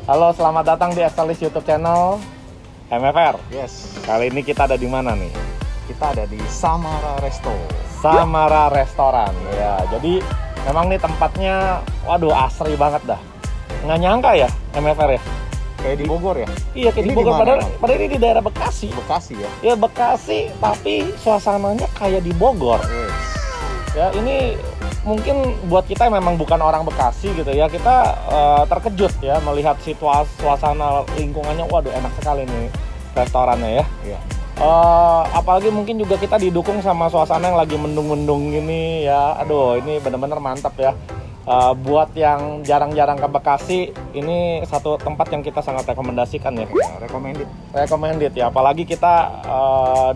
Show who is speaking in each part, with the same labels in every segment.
Speaker 1: Halo, selamat datang di Estalis YouTube channel MFR.
Speaker 2: Yes.
Speaker 1: Kali ini kita ada di mana nih?
Speaker 2: Kita ada di Samara Resto.
Speaker 1: Samara Restoran. Ya, jadi memang nih tempatnya, waduh, asri banget dah. Nggak nyangka ya MFR ya?
Speaker 2: Kayak di Bogor ya?
Speaker 1: Iya, kayak
Speaker 2: Ini
Speaker 1: di Bogor.
Speaker 2: di mana,
Speaker 1: Padahal ini di daerah Bekasi.
Speaker 2: Bekasi ya?
Speaker 1: Ya Bekasi, tapi suasananya kayak di Bogor.
Speaker 2: Yes.
Speaker 1: Ya, ini mungkin buat kita yang memang bukan orang Bekasi gitu ya, kita terkejut ya melihat situasi suasana lingkungannya. Waduh, enak sekali nih restorannya ya.
Speaker 2: Iya.
Speaker 1: Apalagi mungkin juga kita didukung sama suasana yang lagi mendung-mendung gini ya. Aduh, ini benar-benar mantap ya. Buat yang jarang-jarang ke Bekasi, ini satu tempat yang kita sangat rekomendasikan ya. Recommended ya, apalagi kita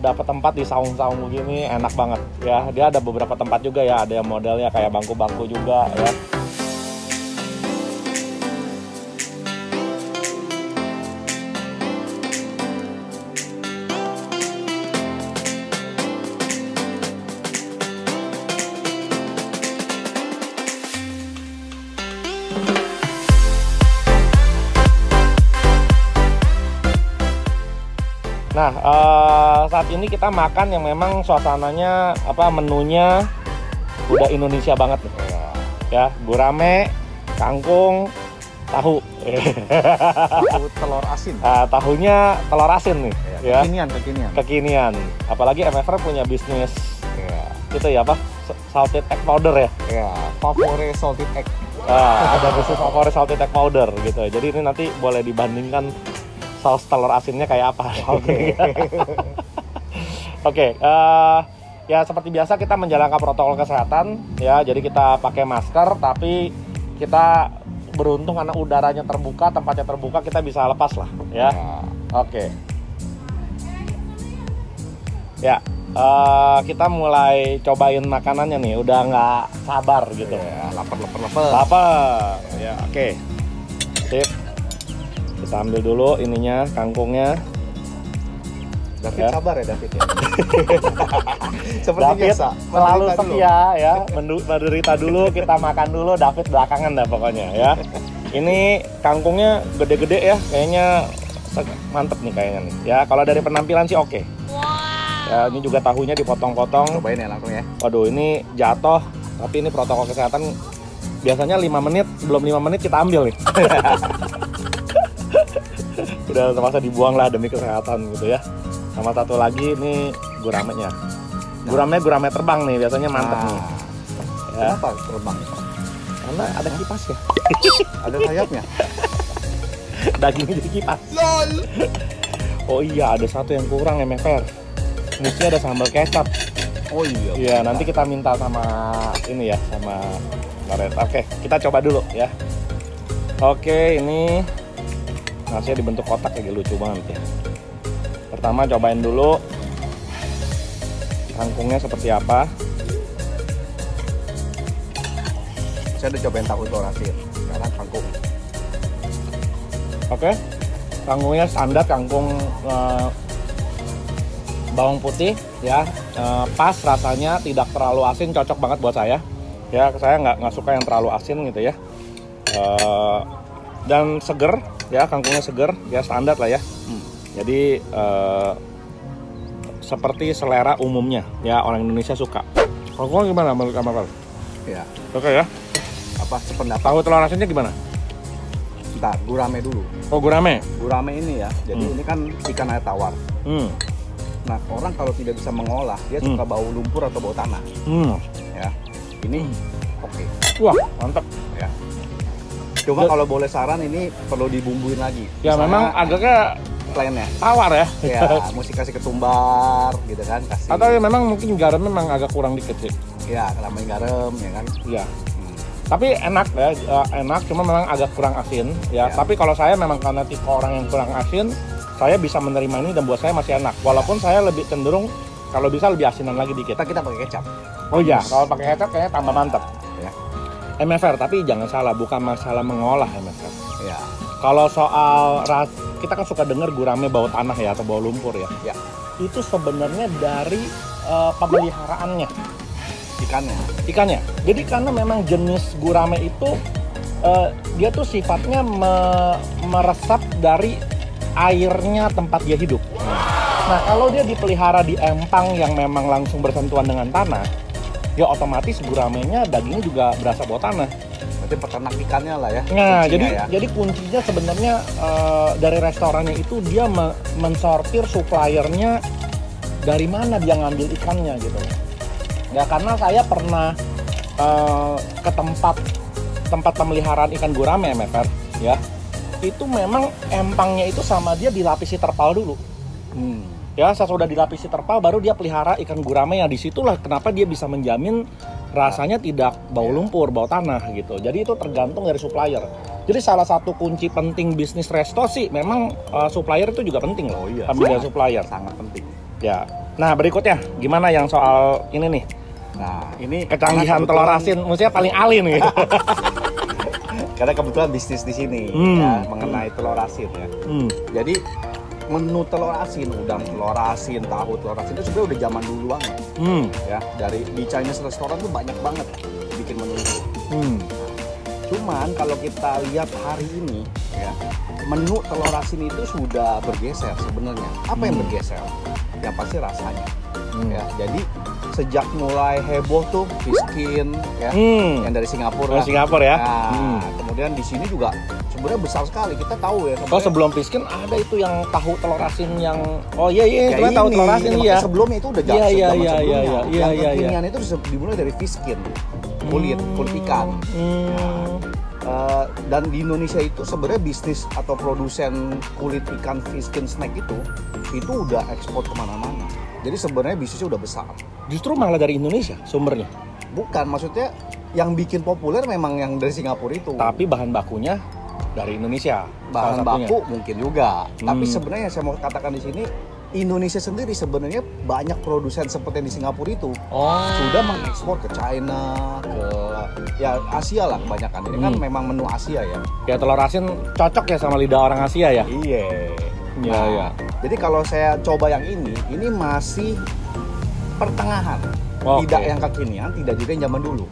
Speaker 1: dapat tempat di saung-saung begini, enak banget ya. Dia ada beberapa tempat juga ya, ada yang modelnya kayak bangku-bangku juga ya. Nah, saat ini kita makan yang memang suasananya menunya udah Indonesia banget nih. Ya, gurame, kangkung, tahu.
Speaker 2: Tahu telur asin.
Speaker 1: Tahunya telur asin nih. Ya. Kekinian. Apalagi MFR punya bisnis. Itu ya apa? Salted egg powder ya.
Speaker 2: Ya, favorit salted egg.
Speaker 1: Ada bisnis favorit salted egg powder gitu. Jadi ini nanti boleh dibandingkan saus telur asinnya kayak apa. Oke. Ya seperti biasa kita menjalankan protokol kesehatan ya. Jadi kita pakai masker, tapi kita beruntung karena udaranya terbuka, tempatnya terbuka, kita bisa lepas lah ya. Oke. Ya, kita mulai cobain makanannya nih. Udah nggak sabar gitu.
Speaker 2: Ya, lapar.
Speaker 1: Lapar. Ya, oke. Sip. Kita ambil dulu ininya, kangkungnya.
Speaker 2: David ya. Sabar ya David ya. Seperti
Speaker 1: David
Speaker 2: biasa,
Speaker 1: selalu setia ya, menderita dulu, kita makan dulu, David belakangan dah pokoknya ya. Ini kangkungnya gede-gede ya, kayaknya mantep nih kayaknya nih. Ya, kalau dari penampilan sih oke. Ya, ini juga tahunya dipotong-potong.
Speaker 2: Cobain ya langsung ya.
Speaker 1: Waduh, ini jatuh, tapi ini protokol kesehatan biasanya 5 menit, belum 5 menit kita ambil nih. Udah terpaksa dibuang lah demi kesehatan gitu ya. Sama satu lagi ini guramenya. Gurame terbang nih, biasanya mantep nih. Ya.
Speaker 2: Kenapa terbang?
Speaker 1: Karena ada kipas ya.
Speaker 2: Ada sayapnya.
Speaker 1: Dagingnya jadi kipas. LOL. Oh iya, ada satu yang kurang MFR. Mesti ada sambal kecap.
Speaker 2: Oh iya.
Speaker 1: Iya, nanti kita minta sama ini ya, sama Maret. Oke, kita coba dulu ya. Oke, ini nasinya dibentuk kotak kayak lucu banget ya. Pertama cobain dulu kangkungnya seperti apa.
Speaker 2: Saya udah cobain tahu telur asin. Sekarang kangkung.
Speaker 1: Oke. Kangkungnya standar, kangkung bawang putih ya. Pas rasanya, tidak terlalu asin, cocok banget buat saya. Ya, saya nggak suka yang terlalu asin gitu ya. Dan seger ya, kangkungnya seger ya, standar lah ya. Jadi seperti selera umumnya ya, orang Indonesia suka. Kangkung gimana menurut Kamal?
Speaker 2: Ya.
Speaker 1: Oke ya.
Speaker 2: Apa sependapat?
Speaker 1: Tahu telur asinnya gimana?
Speaker 2: Bentar, gurame dulu.
Speaker 1: Oh, gurame.
Speaker 2: Gurame ini ya. Jadi ini kan ikan air tawar. Nah, orang kalau tidak bisa mengolah, dia suka bau lumpur atau bau tanah. Ya. Ini oke.
Speaker 1: Wah, mantap
Speaker 2: ya. Cuma kalau boleh saran, ini perlu dibumbuin lagi.
Speaker 1: Ya, misalnya, memang agaknya
Speaker 2: plainnya
Speaker 1: tawar ya.
Speaker 2: Ya, mesti kasih ketumbar gitu kan, kasih.
Speaker 1: Atau memang mungkin garam memang agak kurang dikit sih.
Speaker 2: Ya, tambahin garam ya kan.
Speaker 1: Iya. Tapi enak ya, enak, cuma memang agak kurang asin ya. Tapi kalau saya memang karena tipe orang yang kurang asin, saya bisa menerima ini dan buat saya masih enak. Walaupun saya lebih cenderung kalau bisa lebih asinan lagi dikit.
Speaker 2: Kita pakai kecap.
Speaker 1: Oh iya, kalau pakai kecap kayaknya tambah mantap.
Speaker 2: Ya.
Speaker 1: MFR, tapi jangan salah, bukan masalah mengolah MFR.
Speaker 2: Ya.
Speaker 1: Kalau soal kita kan suka dengar gurame bau tanah ya atau bau lumpur ya.
Speaker 2: Ya.
Speaker 1: Itu sebenarnya dari pemeliharaannya.
Speaker 2: Ikannya.
Speaker 1: Jadi karena memang jenis gurame itu dia tuh sifatnya meresap dari airnya tempat dia hidup. Nah, kalau dia dipelihara di empang yang memang langsung bersentuhan dengan tanah, ya otomatis guramenya dagingnya juga berasa bau tanah.
Speaker 2: Berarti peternak ikannya lah ya.
Speaker 1: Nah, jadi kuncinya sebenarnya dari restorannya itu dia mensortir suppliernya dari mana dia ngambil ikannya gitu. Ya karena saya pernah ke tempat pemeliharaan ikan gurame MFR ya. Itu memang empangnya itu sama dia dilapisi terpal dulu. Ya, sesudah dilapisi terpal baru dia pelihara ikan gurame, yang disitulah kenapa dia bisa menjamin rasanya tidak bau lumpur, bau tanah gitu. Jadi itu tergantung dari supplier. Jadi salah satu kunci penting bisnis resto sih memang supplier itu juga penting loh. Ambil dari supplier.
Speaker 2: Sangat penting.
Speaker 1: Ya. Nah, berikutnya gimana yang soal ini nih?
Speaker 2: Nah, ini
Speaker 1: kecanggihan telur asin, maksudnya paling ahli nih.
Speaker 2: Karena kebetulan bisnis di sini ya, mengenai telur asin ya. Jadi menu telur asin, udang telur asin, tahu telur asin itu sebenarnya udah zaman dulu banget. Ya, dari di Chinese restaurant tuh banyak banget bikin menu itu. Cuman kalau kita lihat hari ini ya, menu telur asin itu sudah bergeser sebenarnya. Apa yang bergeser? Ya pasti rasanya. Ya, jadi sejak mulai heboh tuh Fiskin ya, yang dari Singapura.
Speaker 1: Singapura ya.
Speaker 2: Nah, kemudian di sini juga sebenarnya besar sekali, kita tahu ya.
Speaker 1: Oh, sebelum Fiskin ada itu yang tahu telur asin yang itu kan tahu telur asin ya.
Speaker 2: Sebelumnya itu udah jauh sebelumnya. Yang kekinian itu dimulai dari Fiskin, kulit ikan. Dan di Indonesia itu sebenarnya bisnis atau produsen kulit ikan Fiskin snack itu udah ekspor kemana-mana. Jadi sebenarnya bisnisnya udah besar.
Speaker 1: Justru malah dari Indonesia sumbernya?
Speaker 2: Bukan, maksudnya yang bikin populer memang yang dari Singapura itu.
Speaker 1: Tapi bahan bakunya dari Indonesia.
Speaker 2: Bahan baku mungkin juga. Tapi sebenarnya saya mau katakan di sini, Indonesia sendiri sebenarnya banyak produsen seperti yang di Singapura itu sudah mengekspor ke China, ke ya Asia lah kebanyakan. Ini kan memang menu Asia ya.
Speaker 1: Ya telur asin cocok ya sama lidah orang Asia ya.
Speaker 2: Iya.
Speaker 1: Iya.
Speaker 2: Jadi kalau saya coba yang ini masih pertengahan. Tidak yang kekinian, tidak juga yang zaman dulu.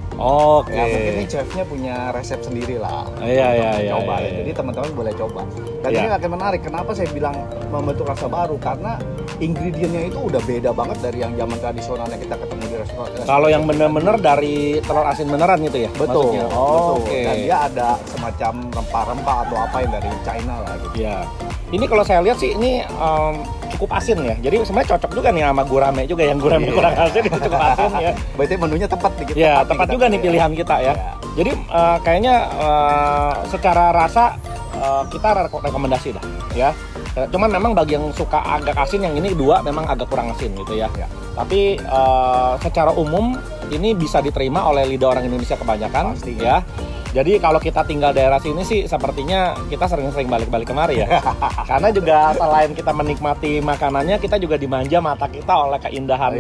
Speaker 2: Ya, mungkin ini chefnya punya resep sendiri lah.
Speaker 1: Iya.
Speaker 2: Coba. Jadi teman-teman boleh coba. Dan ini akan menarik. Kenapa saya bilang membentuk rasa baru? Karena ingredientnya itu udah beda banget dari yang zaman tradisional yang kita ketemu di restoran.
Speaker 1: Kalau yang benar-benar dari telur asin beneran gitu ya?
Speaker 2: Betul.
Speaker 1: Betul.
Speaker 2: Dan dia ada semacam rempah-rempah atau apa yang dari China lah gitu.
Speaker 1: Iya. Ini kalau saya lihat sih ini cukup asin ya. Jadi sebenarnya cocok juga nih sama gurame juga, yang gurame kurang asin itu cukup asin ya.
Speaker 2: Berarti menunya tepat nih.
Speaker 1: Ya, tepat juga nih pilihan kita ya. Jadi kayaknya secara rasa kita rekomendasi dah ya. Cuman memang bagi yang suka agak asin, yang ini dua memang agak kurang asin gitu ya. Tapi secara umum ini bisa diterima oleh lidah orang Indonesia kebanyakan. Pasti, ya. Jadi kalau kita tinggal daerah sini sih sepertinya kita sering-sering balik-balik kemari ya. Karena juga selain kita menikmati makanannya, kita juga dimanja mata kita oleh keindahan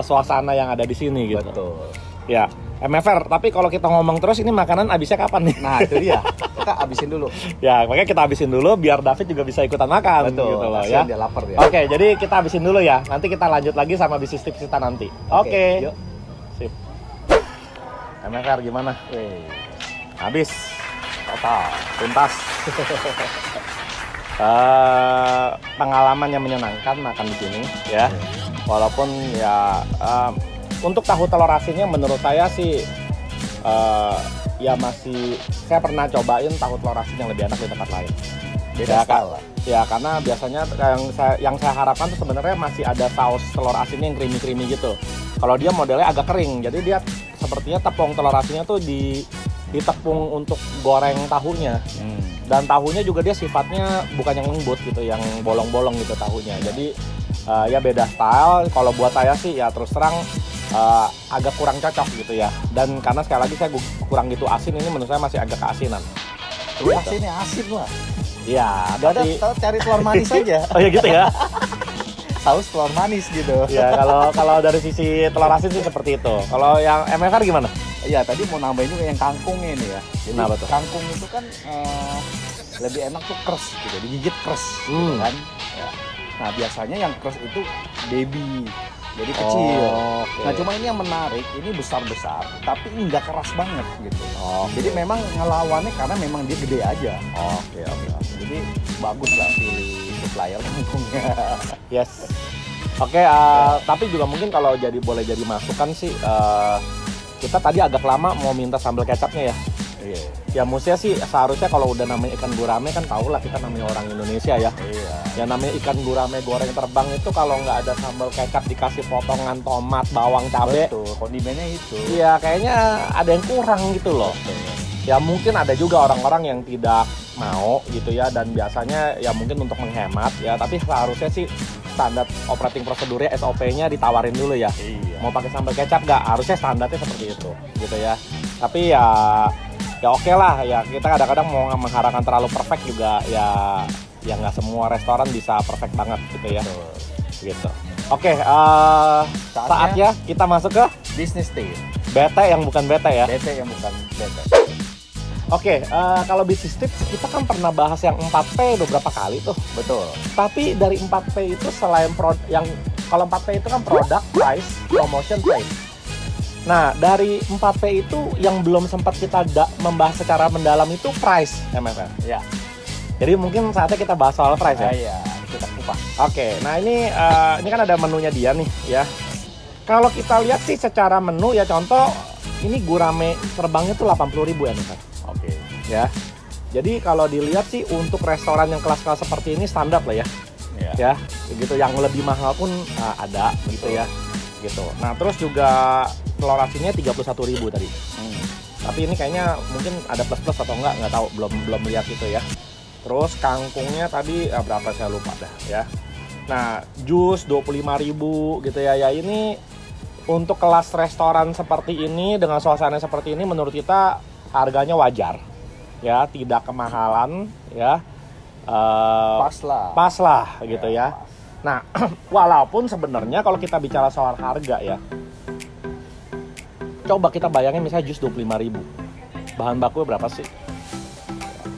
Speaker 1: suasana yang ada di sini gitu.
Speaker 2: Betul.
Speaker 1: Ya, MFR, tapi kalau kita ngomong terus ini makanan habisnya kapan nih?
Speaker 2: Nah, itu dia. Kita habisin dulu.
Speaker 1: Ya, makanya kita habisin dulu biar David juga bisa ikutan makan.
Speaker 2: Betul,
Speaker 1: gitu loh ya.
Speaker 2: Dia lapar ya.
Speaker 1: Oke, jadi kita habisin dulu ya. Nanti kita lanjut lagi sama bisnis tips kita nanti. Oke.
Speaker 2: Yuk.
Speaker 1: Sip. MFR gimana? Habis. Total. Tuntas. Pengalaman yang menyenangkan makan di sini ya. Walaupun ya untuk tahu telur asinnya menurut saya sih ya masih, saya pernah cobain tahu telur asin yang lebih enak di tempat lain.
Speaker 2: Beda style.
Speaker 1: Ya karena biasanya yang saya harapkan tuh sebenarnya masih ada saus telur asinnya yang creamy gitu. Kalau dia modelnya agak kering, jadi dia sepertinya tepung telur asinnya tuh ditepung untuk goreng tahunya. Dan tahunya juga dia sifatnya bukan yang lembut gitu, yang bolong-bolong gitu tahunya. Jadi ya beda style. Kalau buat saya sih ya terus terang agak kurang cocok gitu ya. Dan karena sekali lagi saya kurang gitu asin, ini menurut saya masih agak keasinan.
Speaker 2: Gitu. Asinnya asin lah.
Speaker 1: Iya,
Speaker 2: tapi cari telur manis aja.
Speaker 1: Oh ya gitu ya.
Speaker 2: Saus telur manis gitu.
Speaker 1: Ya kalau dari sisi telur asin sih seperti itu. Kalau yang MFR gimana?
Speaker 2: Iya, tadi mau nambahin juga yang kangkungnya ini ya. Jadi
Speaker 1: betul.
Speaker 2: Kangkung itu kan lebih enak tuh keras gitu, digigit keras gitu kan. Ya. Nah biasanya yang keras itu baby jadi kecil.
Speaker 1: Okay.
Speaker 2: Nah cuma ini yang menarik, ini besar-besar, tapi nggak keras banget gitu. Jadi memang ngelawannya karena memang dia gede aja.
Speaker 1: Oke.
Speaker 2: Jadi bagus lah pilih supplier kampungnya.
Speaker 1: Yes. Oke, tapi juga mungkin kalau boleh jadi masukan sih, kita tadi agak lama mau minta sambal kecapnya ya.
Speaker 2: Iya.
Speaker 1: Ya mestinya sih seharusnya kalau udah namanya ikan gurame kan tau lah kita namanya orang Indonesia ya.
Speaker 2: Iya.
Speaker 1: Ya namanya ikan gurame goreng terbang itu kalau nggak ada sambal kecap dikasih potongan tomat, bawang, cabe.
Speaker 2: Betul, kondimennya itu.
Speaker 1: Iya kayaknya ada yang kurang gitu loh. Ya mungkin ada juga orang-orang yang tidak mau gitu ya, dan biasanya ya mungkin untuk menghemat ya, tapi seharusnya sih standar operating prosedurnya SOP-nya ditawarin dulu ya.
Speaker 2: Iya.
Speaker 1: Mau pakai sambal kecap nggak? Harusnya standarnya seperti itu gitu ya. Tapi ya oke lah ya, kita kadang-kadang mau mengharapkan terlalu perfect juga ya nggak semua restoran bisa perfect banget gitu ya. Gitu. Oke, saatnya kita masuk ke
Speaker 2: business tip.
Speaker 1: bete yang bukan bete ya.
Speaker 2: Bete yang bukan bete.
Speaker 1: Oke, kalau bisnis tips kita kan pernah bahas yang 4P beberapa kali tuh.
Speaker 2: Betul.
Speaker 1: Tapi dari 4P itu selain kalau 4P itu kan product, price, promotion, place. Nah, dari 4P itu yang belum sempat kita membahas secara mendalam itu price, MFR.
Speaker 2: Ya.
Speaker 1: Jadi mungkin saatnya kita bahas soal price ya.
Speaker 2: Iya, kita kupas.
Speaker 1: Oke, nah ini kan ada menunya dia nih ya. Kalau kita lihat sih secara menu ya, contoh ini gurame terbangnya tuh 80.000 ya, MFR.
Speaker 2: Oke.
Speaker 1: Ya. Jadi kalau dilihat sih untuk restoran yang kelas-kelas seperti ini standar lah ya.
Speaker 2: Iya.
Speaker 1: Ya, gitu. Yang lebih mahal pun ada gitu ya. Gitu. Nah, terus juga telur asinnya 31.000 tadi. Tapi ini kayaknya mungkin ada plus-plus atau nggak tahu, belum lihat itu ya. Terus kangkungnya tadi berapa saya lupa dah ya. Nah, jus 25.000 gitu ya. Ya ini untuk kelas restoran seperti ini dengan suasana seperti ini menurut kita harganya wajar. Ya, tidak kemahalan ya. Pas lah gitu ya.
Speaker 2: Pas.
Speaker 1: Nah, walaupun sebenarnya kalau kita bicara soal harga ya, coba kita bayangin misalnya jus 25.000. Bahan baku berapa sih?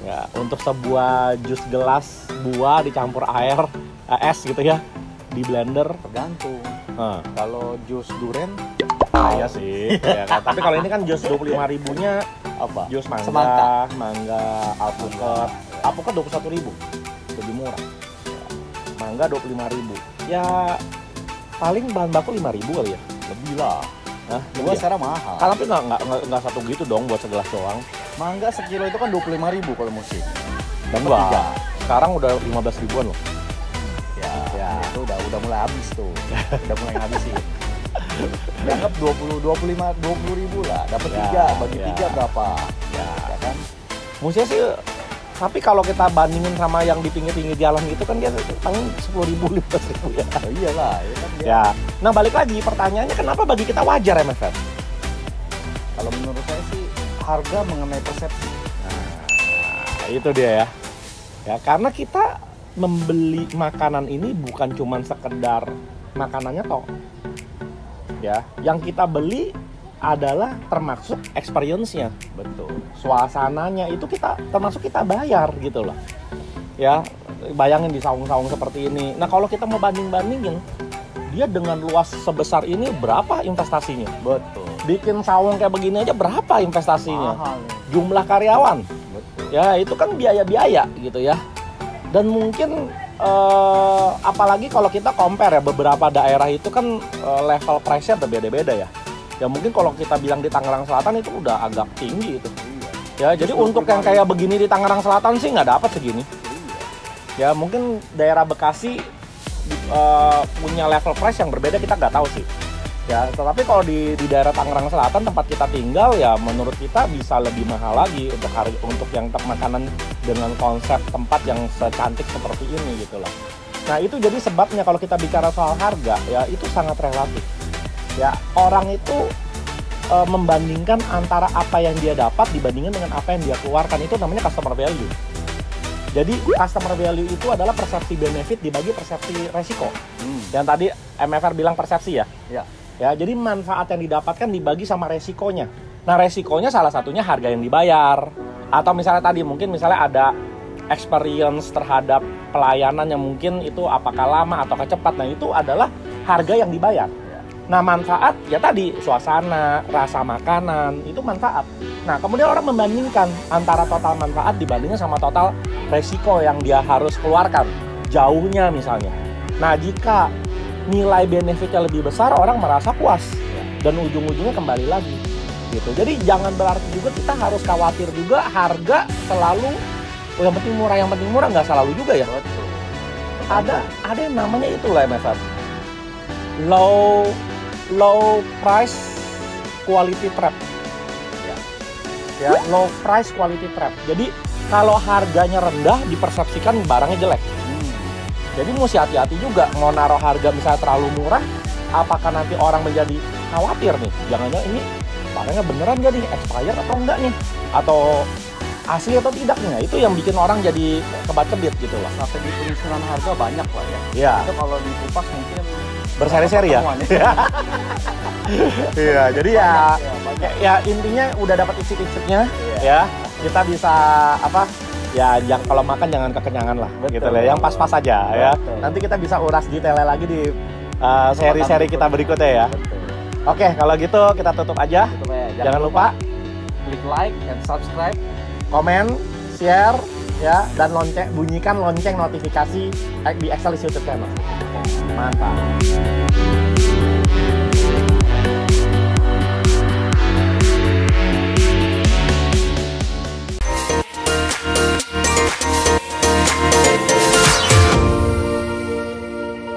Speaker 1: Ya, untuk sebuah jus gelas buah dicampur air, es gitu ya, di blender.
Speaker 2: Tergantung. Kalau jus duren,
Speaker 1: iya sih. Ya, kan? Tapi kalau ini kan jus 25.000-nya
Speaker 2: apa?
Speaker 1: Jus
Speaker 2: Semangka,
Speaker 1: alpukat. Alpukat 21.000. Lebih murah. Mangga 25.000. Ya paling bahan baku 5.000 kali ya.
Speaker 2: Lebih lah.
Speaker 1: Nah,
Speaker 2: gua secara mahal.
Speaker 1: Tapi nggak satu gitu dong buat segelas doang.
Speaker 2: Mangga sekilo itu kan 25.000 kalau musim.
Speaker 1: Dan sekarang udah 15.000-an loh.
Speaker 2: Ya. Itu udah mulai habis tuh. Udah mulai ngabisin. Dianggap 20.000 lah. Dapat 3, bagi 3 berapa? Ya kan?
Speaker 1: Musia sih. Tapi kalau kita bandingin sama yang di pinggir-pinggir jalan gitu kan dia paling 10.000, 15.000 ya.
Speaker 2: Oh iyalah, ya kan dia.
Speaker 1: Ya. Nah balik lagi pertanyaannya, kenapa bagi kita wajar MFR?
Speaker 2: Kalau menurut saya sih harga mengenai persepsi.
Speaker 1: Nah, itu dia ya. Ya karena kita membeli makanan ini bukan cuma sekedar makanannya toh. Ya, yang kita beli adalah termasuk experience-nya.
Speaker 2: Betul.
Speaker 1: Suasananya itu termasuk kita bayar gitu loh. Ya, bayangin di saung-saung seperti ini. Nah, kalau kita mau banding-bandingin, dia dengan luas sebesar ini berapa investasinya?
Speaker 2: Betul.
Speaker 1: Bikin saung kayak begini aja berapa investasinya?
Speaker 2: Mahal.
Speaker 1: Jumlah karyawan.
Speaker 2: Betul.
Speaker 1: Ya, itu kan biaya-biaya gitu ya. Dan mungkin apalagi kalau kita compare ya, beberapa daerah itu kan level price-nya berbeda-beda ya. Ya mungkin kalau kita bilang di Tangerang Selatan itu udah agak tinggi itu. Ya, jadi untuk yang kayak begini di Tangerang Selatan sih nggak dapat segini. Ya mungkin daerah Bekasi punya level price yang berbeda, kita nggak tahu sih. Ya, tetapi kalau di daerah Tangerang Selatan tempat kita tinggal ya menurut kita bisa lebih mahal lagi untuk yang makanan dengan konsep tempat yang secantik seperti ini gitu loh. Nah itu jadi sebabnya kalau kita bicara soal harga ya itu sangat relatif. Ya, orang itu membandingkan antara apa yang dia dapat dibandingkan dengan apa yang dia keluarkan, itu namanya customer value. Jadi customer value itu adalah persepsi benefit dibagi persepsi resiko. Yang tadi MFR bilang persepsi ya. Ya, jadi manfaat yang didapatkan dibagi sama resikonya. Nah, resikonya salah satunya harga yang dibayar. Atau misalnya tadi mungkin ada experience terhadap pelayanan yang mungkin itu apakah lama atau cepat. Nah, itu adalah harga yang dibayar. Nah, manfaat ya tadi suasana, rasa makanan itu manfaat. Nah, kemudian orang membandingkan antara total manfaat dibandingkan sama total resiko yang dia harus keluarkan, jauhnya misalnya. Nah, jika nilai benefitnya lebih besar, orang merasa puas dan ujung-ujungnya kembali lagi gitu. Jadi jangan berarti juga kita harus khawatir juga harga selalu yang penting murah nggak selalu juga ya.
Speaker 2: Betul.
Speaker 1: Ada yang namanya itulah MFR. Low price quality trap. Ya, low price quality trap. Jadi kalau harganya rendah dipersepsikan barangnya jelek. Jadi mesti hati-hati juga mau naruh harga misalnya terlalu murah, apakah nanti orang menjadi khawatir nih, jangan-jangan ini barangnya beneran nggak nih, expired atau enggak nih, atau asli atau tidak nih. Nah, itu yang bikin orang jadi kebat-kebit gitu loh.
Speaker 2: Strategi penyusunan harga banyak lah ya.
Speaker 1: Iya.
Speaker 2: Itu kalau dikupas mungkin
Speaker 1: berseri-seri ya. Iya, jadi ya intinya udah dapat isi-isinya ya. Kita bisa apa? Ya, kalau makan jangan kekenyangan lah.
Speaker 2: Betul.
Speaker 1: Gitu lah. Yang pas-pas aja ya. Nanti kita bisa uras detailnya lagi di seri-seri kita berikutnya ya.
Speaker 2: Betul.
Speaker 1: Oke, kalau gitu kita tutup aja. Jangan lupa
Speaker 2: klik like and subscribe,
Speaker 1: komen, share ya, dan bunyikan lonceng notifikasi di Excellis YouTube channel. Mantap.